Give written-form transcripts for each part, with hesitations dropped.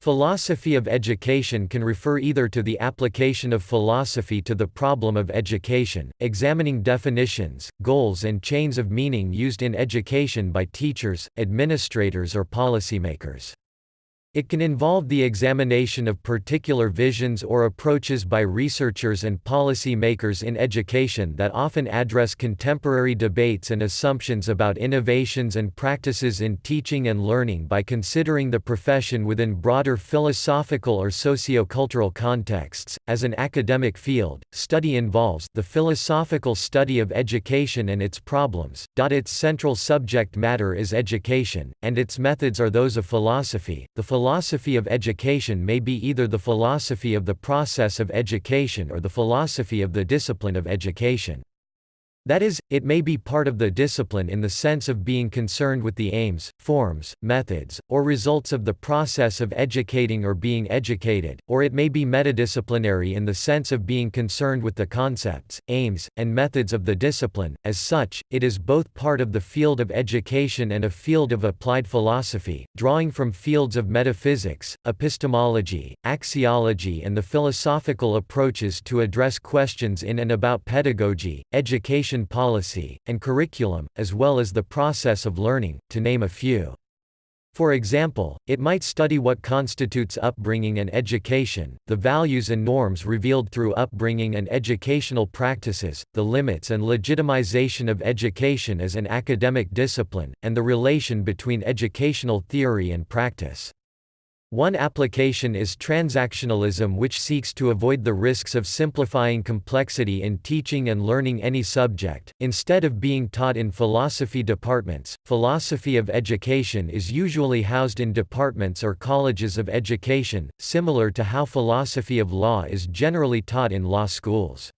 Philosophy of education can refer either to the application of philosophy to the problem of education, examining definitions, goals and chains of meaning used in education by teachers, administrators or policymakers. It can involve the examination of particular visions or approaches by researchers and policy makers in education that often address contemporary debates and assumptions about innovations and practices in teaching and learning by considering the profession within broader philosophical or sociocultural contexts. As an academic field, study involves the philosophical study of education and its problems. Its central subject matter is education, and its methods are those of philosophy. The philosophy of education may be either the philosophy of the process of education or the philosophy of the discipline of education. That is, it may be part of the discipline in the sense of being concerned with the aims, forms, methods, or results of the process of educating or being educated, or it may be metadisciplinary in the sense of being concerned with the concepts, aims, and methods of the discipline. As such, it is both part of the field of education and a field of applied philosophy, drawing from fields of metaphysics, epistemology, axiology and the philosophical approaches to address questions in and about pedagogy, education policy, and curriculum, as well as the process of learning, to name a few. For example, it might study what constitutes upbringing and education, the values and norms revealed through upbringing and educational practices, the limits and legitimization of education as an academic discipline, and the relation between educational theory and practice. One application is transactionalism, which seeks to avoid the risks of simplifying complexity in teaching and learning any subject. Instead of being taught in philosophy departments, philosophy of education is usually housed in departments or colleges of education, similar to how philosophy of law is generally taught in law schools.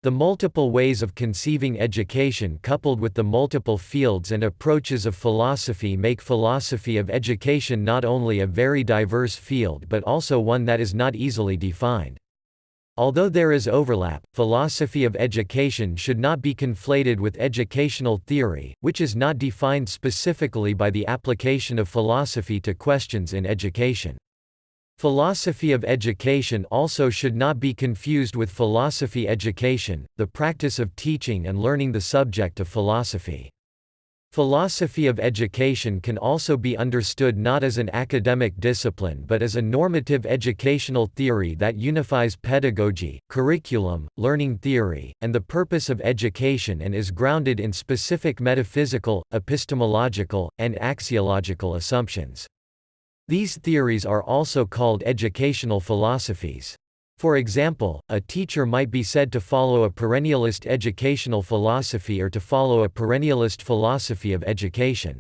The multiple ways of conceiving education coupled with the multiple fields and approaches of philosophy make philosophy of education not only a very diverse field but also one that is not easily defined. Although there is overlap, philosophy of education should not be conflated with educational theory, which is not defined specifically by the application of philosophy to questions in education. Philosophy of education also should not be confused with philosophy education, the practice of teaching and learning the subject of philosophy. Philosophy of education can also be understood not as an academic discipline but as a normative educational theory that unifies pedagogy, curriculum, learning theory, and the purpose of education and is grounded in specific metaphysical, epistemological, and axiological assumptions. These theories are also called educational philosophies. For example, a teacher might be said to follow a perennialist educational philosophy or to follow a perennialist philosophy of education.